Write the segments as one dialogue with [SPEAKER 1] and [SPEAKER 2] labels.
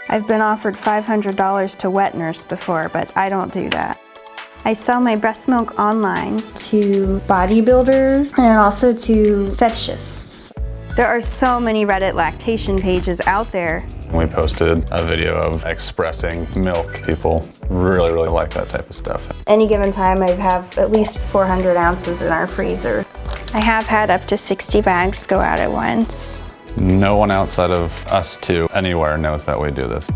[SPEAKER 1] I've been offered $500 to wet nurse before, but I don't do that. I sell my breast milk online to bodybuilders and also to fetishists. There are so many Reddit lactation pages out there.
[SPEAKER 2] We posted a video of expressing milk. People really like that type of stuff.
[SPEAKER 1] Any given time, I have at least 400 ounces in our freezer. I have had up to 60 bags go out at once.
[SPEAKER 2] No one outside of us two anywhere knows that we do this.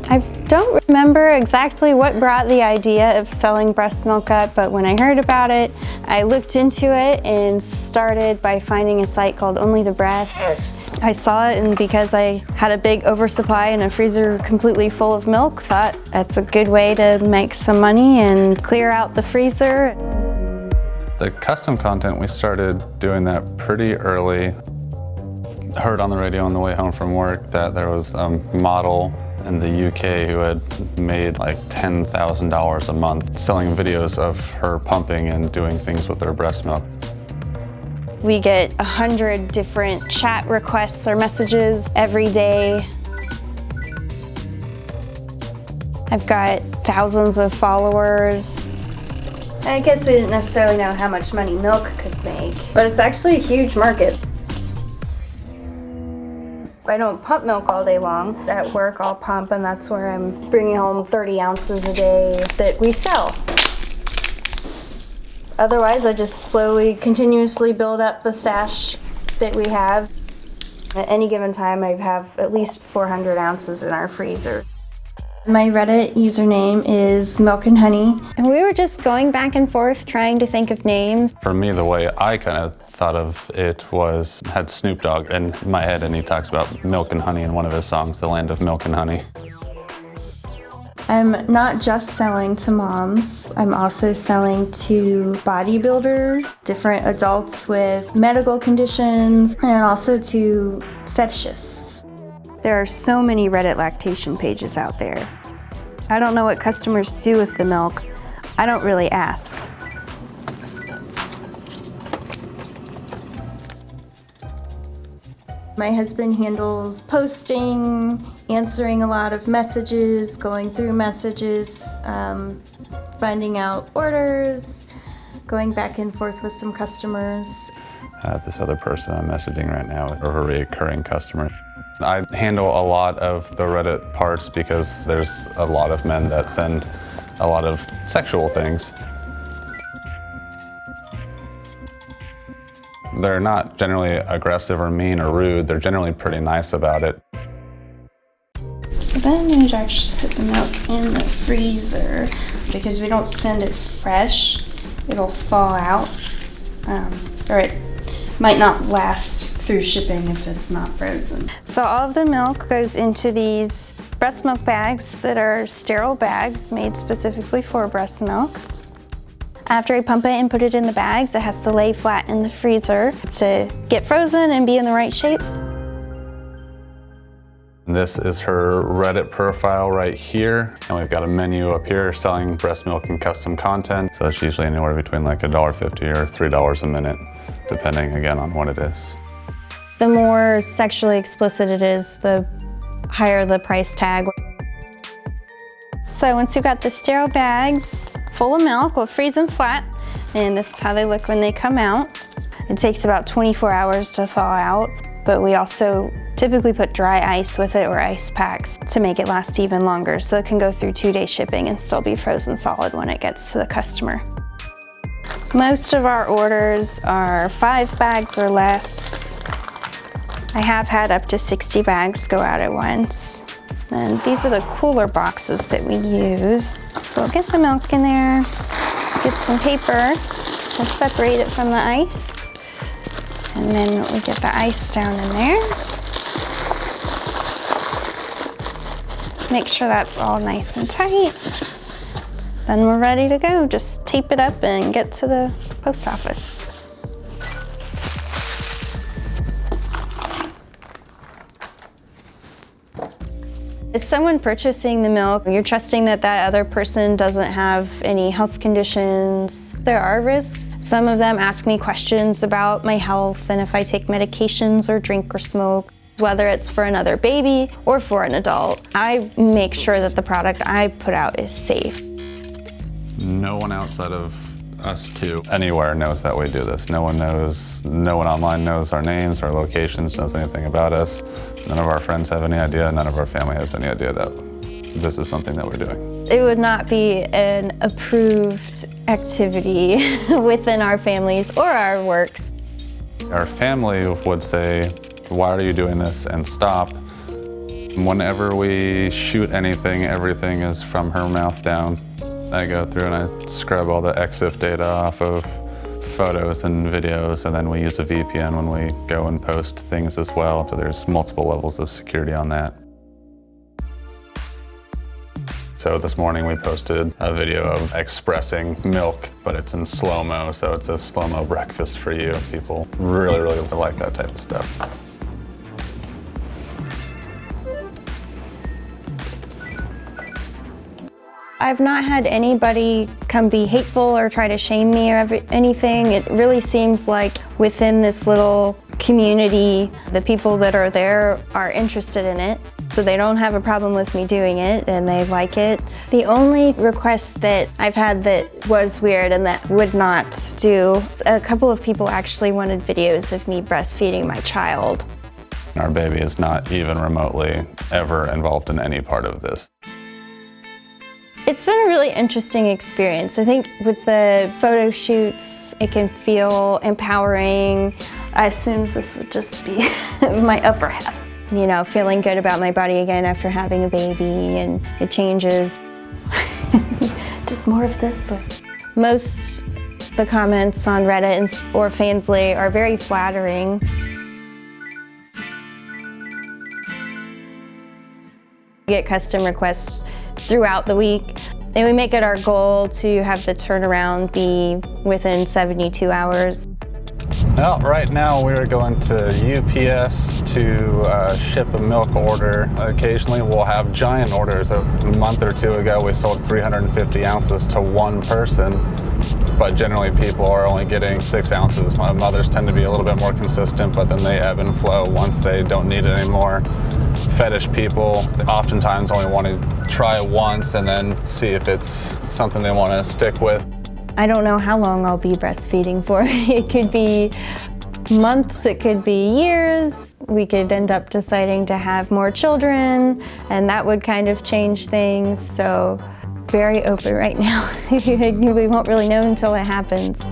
[SPEAKER 1] I don't remember exactly what brought the idea of selling breast milk up, but when I heard about it, I looked into it and started by finding a site called Only the Breast. I saw it, and because I had a big oversupply and a freezer completely full of milk, thought that's a good way to make some money and clear out the freezer.
[SPEAKER 2] The custom content, we started doing that pretty early. Heard on the radio on the way home from work that there was a model in the UK who had made like $10,000 a month selling videos of her pumping and doing things with her breast milk.
[SPEAKER 1] We get 100 different chat requests or messages every day. I've got thousands of followers. I guess we didn't necessarily know how much money milk could make, but it's actually a huge market. I don't pump milk all day long. At work, I'll pump, and that's where I'm bringing home 30 ounces a day that we sell. Otherwise, I just slowly, continuously build up the stash that we have. At any given time, I have at least 400 ounces in our freezer. My Reddit username is Milk and Honey. And we were just going back and forth trying to think of names.
[SPEAKER 2] For me, the way I kind of thought of it was, had Snoop Dogg in my head, and he talks about milk and honey in one of his songs, The Land of Milk and Honey.
[SPEAKER 1] I'm not just selling to moms, I'm also selling to bodybuilders, different adults with medical conditions, and also to fetishists. There are so many Reddit lactation pages out there. I don't know what customers do with the milk. I don't really ask. My husband handles posting, answering a lot of messages, going through messages, finding out orders, going back and forth with some customers.
[SPEAKER 2] This other person I'm messaging right now is a recurring customer. I handle a lot of the Reddit parts because there's a lot of men that send a lot of sexual things. They're not generally aggressive or mean or rude. They're generally pretty nice about it. So then you actually put the milk in the freezer because we don't send it fresh. It'll thaw out, or it might not last through shipping if it's not frozen. So all of the milk goes into these breast milk bags that are sterile bags made specifically for breast milk. After I pump it and put it in the bags, it has to lay flat in the freezer to get frozen and be in the right shape. This is her Reddit profile right here, and we've got a menu up here selling breast milk and custom content. So it's usually anywhere between like $1.50 or $3 a minute, depending again on what it is. The more sexually explicit it is, the higher the price tag. So once you've got the sterile bags full of milk, we'll freeze them flat, and this is how they look when they come out. It takes about 24 hours to thaw out, but we also typically put dry ice with it or ice packs to make it last even longer, so it can go through 2-day shipping and still be frozen solid when it gets to the customer. Most of our orders are 5 bags or less. I have had up to 60 bags go out at once. And these are the cooler boxes that we use. So we'll get the milk in there, get some paper to separate it from the ice. And then we get the ice down in there. Make sure that's all nice and tight. Then we're ready to go. Just tape it up and get to the post office. As someone purchasing the milk, you're trusting that that other person doesn't have any health conditions. There are risks. Some of them ask me questions about my health and if I take medications or drink or smoke. Whether it's for another baby or for an adult, I make sure that the product I put out is safe.
[SPEAKER 3] No one outside of us two anywhere knows that we do this. No one online knows our names, our locations, knows anything about us. None of our friends have any idea, none of our family has any idea that this is something that we're doing.
[SPEAKER 2] It would not be an approved activity within our families or our works.
[SPEAKER 3] Our family would say, "Why are you doing this?" and stop. Whenever we shoot anything, everything is from her mouth down. I go through and I scrub all the EXIF data off of photos and videos, and then we use a VPN when we go and post things as well, so there's multiple levels of security on that. So this morning we posted a video of expressing milk, but it's in slow-mo, so it's a slow-mo breakfast for you. People really, really like that type of stuff.
[SPEAKER 2] I've not had anybody come be hateful or try to shame me or anything. It really seems like within this little community, the people that are there are interested in it. So they don't have a problem with me doing it and they like it. The only request that I've had that was weird and that would not do, a couple of people actually wanted videos of me breastfeeding my child.
[SPEAKER 3] Our baby is not even remotely ever involved in any part of this.
[SPEAKER 2] It's been a really interesting experience. I think with the photo shoots, it can feel empowering. I assumed this would just be my upper half. You know, feeling good about my body again after having a baby, and it changes. Just more of this. Most the comments on Reddit or Fansly are very flattering. We get custom requests throughout the week, and we make it our goal to have the turnaround be within 72 hours.
[SPEAKER 3] Well, right now we're going to UPS to ship a milk order. Occasionally we'll have giant orders. A month or two ago we sold 350 ounces to one person, but generally people are only getting 6 ounces. My mothers tend to be a little bit more consistent, but then they ebb and flow once they don't need it anymore. Fetish people oftentimes only want to try it once and then see if it's something they want to stick with.
[SPEAKER 2] I don't know how long I'll be breastfeeding for. It could be months, it could be years. We could end up deciding to have more children, and that would kind of change things. So very open right now. We won't really know until it happens.